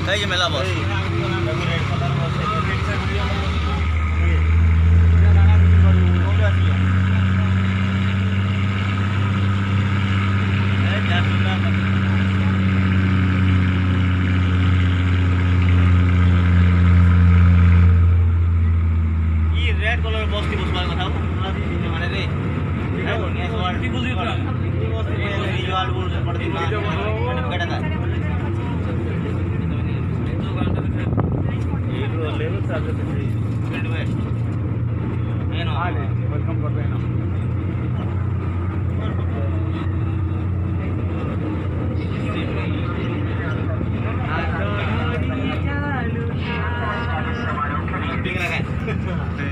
कई मेला बस red colour बस की बस কথা মানে রে কি বুঝি তো এই জল বল পড়তি না কেডা না এই লেভেল চার্জ